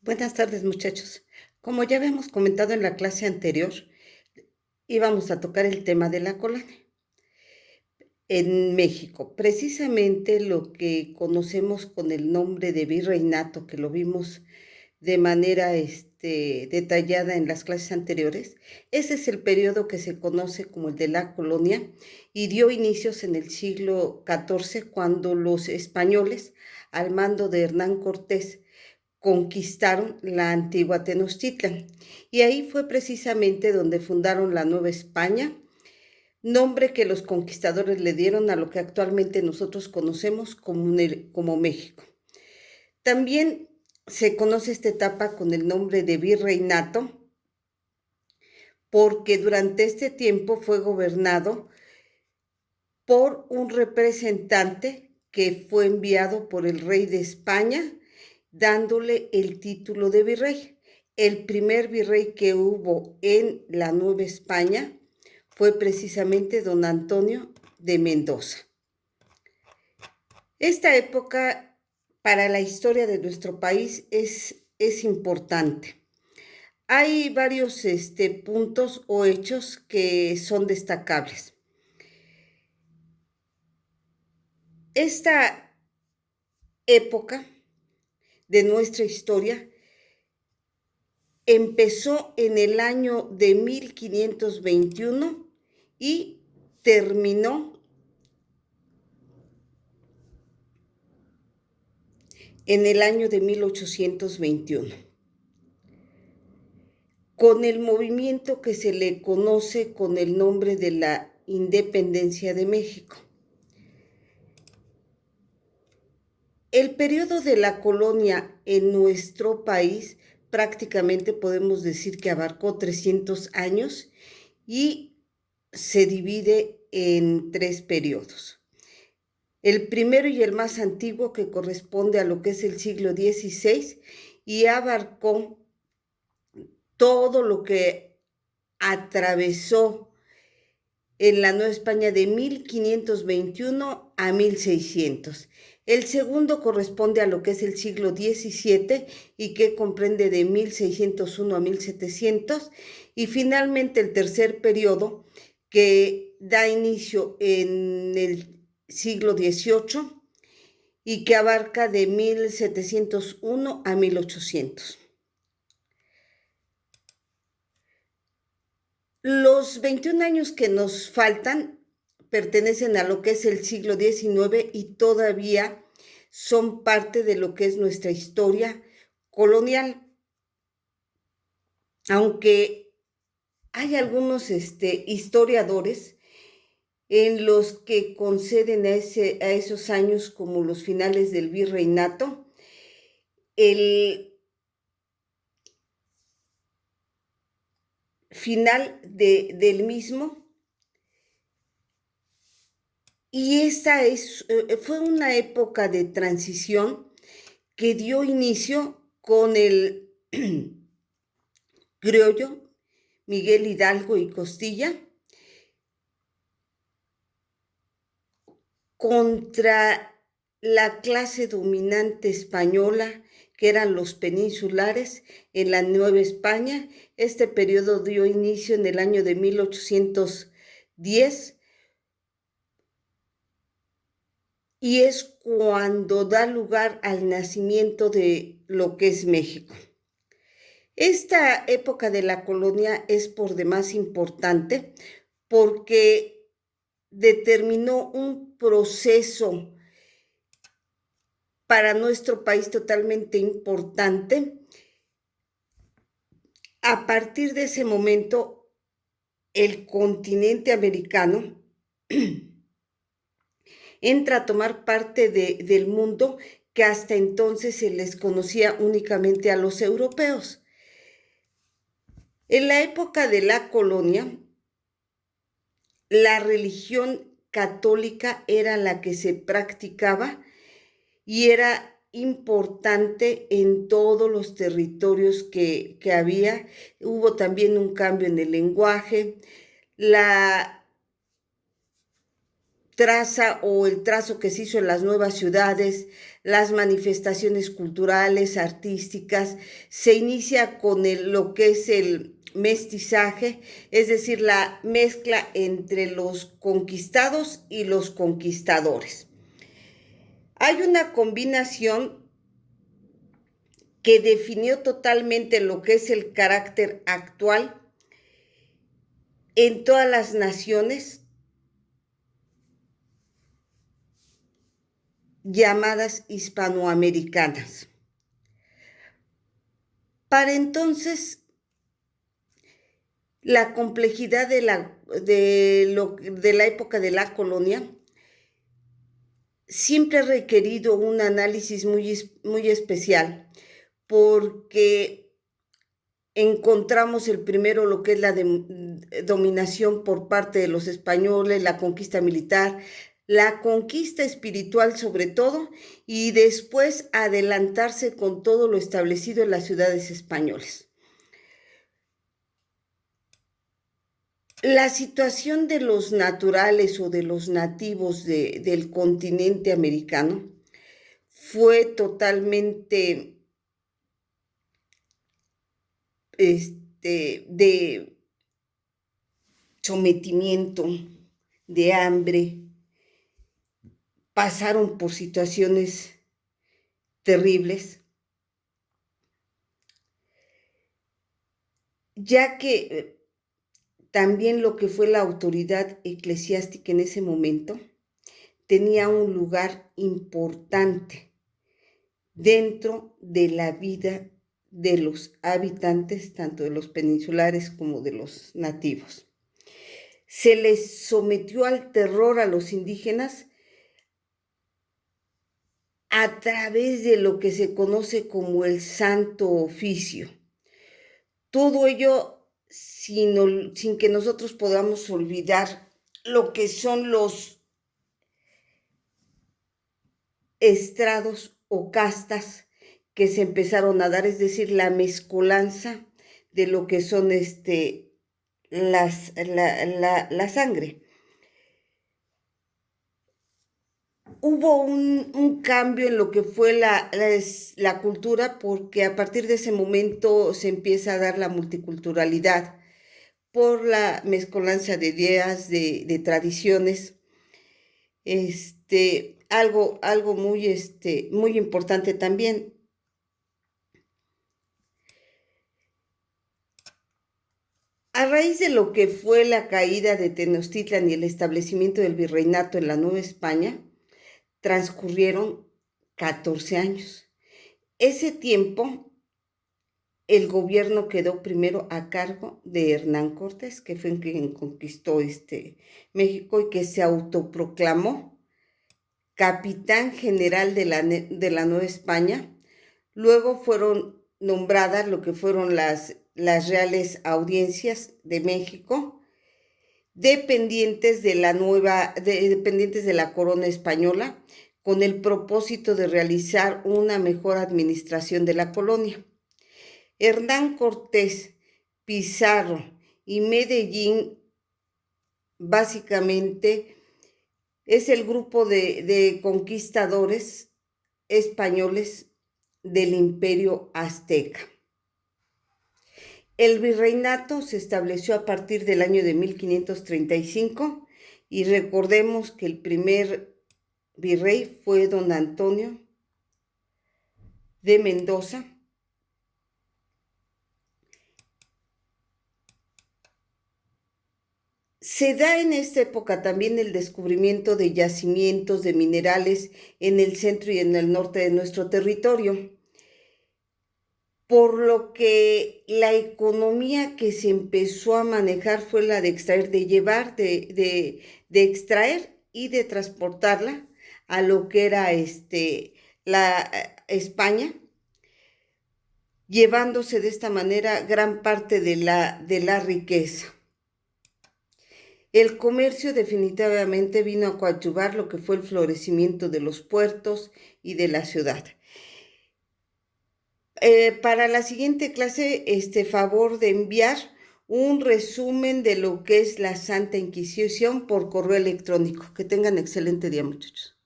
Buenas tardes, muchachos. Como ya habíamos comentado en la clase anterior, íbamos a tocar el tema de la colonia. En México, precisamente lo que conocemos con el nombre de virreinato, que lo vimos de manera detallada en las clases anteriores, ese es el periodo que se conoce como el de la colonia y dio inicios en el siglo XIV cuando los españoles, al mando de Hernán Cortés, conquistaron la antigua Tenochtitlan. Y ahí fue precisamente donde fundaron la Nueva España, nombre que los conquistadores le dieron a lo que actualmente nosotros conocemos como México. También se conoce esta etapa con el nombre de virreinato, porque durante este tiempo fue gobernado por un representante que fue enviado por el rey de España, dándole el título de virrey. El primer virrey que hubo en la Nueva España fue precisamente don Antonio de Mendoza. Esta época para la historia de nuestro país es importante. Hay varios puntos o hechos que son destacables. Esta época de nuestra historia empezó en el año de 1521 y terminó en el año de 1821, con el movimiento que se le conoce con el nombre de la Independencia de México. El periodo de la colonia en nuestro país prácticamente podemos decir que abarcó 300 años y se divide en 3 periodos. El primero y el más antiguo, que corresponde a lo que es el siglo XVI y abarcó todo lo que atravesó en la Nueva España de 1521 a 1600. El segundo corresponde a lo que es el siglo XVII y que comprende de 1601 a 1700. Y finalmente el tercer periodo, que da inicio en el siglo XVIII y que abarca de 1701 a 1800. Los 21 años que nos faltan pertenecen a lo que es el siglo XIX y todavía son parte de lo que es nuestra historia colonial. Aunque hay algunos historiadores en los que conceden a esos años como los finales del virreinato, el final del mismo. Y esta fue una época de transición que dio inicio con el criollo Miguel Hidalgo y Costilla contra la clase dominante española, que eran los peninsulares en la Nueva España. Este periodo dio inicio en el año de 1810 y es cuando da lugar al nacimiento de lo que es México. Esta época de la colonia es por demás importante porque determinó un proceso para nuestro país totalmente importante. A partir de ese momento, el continente americano entra a tomar parte del mundo que hasta entonces se les conocía únicamente a los europeos. En la época de la colonia, la religión católica era la que se practicaba y era importante en todos los territorios que había. Hubo también un cambio en el lenguaje. La traza o el trazo que se hizo en las nuevas ciudades, las manifestaciones culturales, artísticas. Se inicia con lo que es el mestizaje, es decir, la mezcla entre los conquistados y los conquistadores. Hay una combinación que definió totalmente lo que es el carácter actual en todas las naciones llamadas hispanoamericanas. Para entonces, la complejidad de la época de la colonia siempre ha requerido un análisis muy especial, porque encontramos el primero lo que es la dominación por parte de los españoles, la conquista militar, la conquista espiritual sobre todo, y después adelantarse con todo lo establecido en las ciudades españolas. La situación de los naturales o de los nativos del continente americano fue totalmente de sometimiento, de hambre, pasaron por situaciones terribles, ya que también lo que fue la autoridad eclesiástica en ese momento tenía un lugar importante dentro de la vida de los habitantes, tanto de los peninsulares como de los nativos. Se les sometió al terror a los indígenas a través de lo que se conoce como el Santo Oficio. Todo ello sin que nosotros podamos olvidar lo que son los estrados o castas que se empezaron a dar, es decir, la mezcolanza de lo que son la sangre. Hubo un cambio en lo que fue la cultura, porque a partir de ese momento se empieza a dar la multiculturalidad por la mezcolanza de ideas, de tradiciones. Algo muy importante también. A raíz de lo que fue la caída de Tenochtitlan y el establecimiento del virreinato en la Nueva España, transcurrieron 14 años. Ese tiempo, el gobierno quedó primero a cargo de Hernán Cortés, que fue quien conquistó México y que se autoproclamó capitán general de la Nueva España. Luego fueron nombradas lo que fueron las Reales Audiencias de México, dependientes de la corona española, con el propósito de realizar una mejor administración de la colonia. Hernán Cortés, Pizarro y Medellín, básicamente, es el grupo de conquistadores españoles del Imperio Azteca. El virreinato se estableció a partir del año de 1535 y recordemos que el primer virrey fue don Antonio de Mendoza. Se da en esta época también el descubrimiento de yacimientos de minerales en el centro y en el norte de nuestro territorio, por lo que la economía que se empezó a manejar fue la de extraer, de llevar, de extraer y de transportarla a lo que era España, llevándose de esta manera gran parte de la riqueza. El comercio definitivamente vino a coadyuvar lo que fue el florecimiento de los puertos y de la ciudad. Para la siguiente clase, favor de enviar un resumen de lo que es la Santa Inquisición por correo electrónico. Que tengan excelente día, muchachos.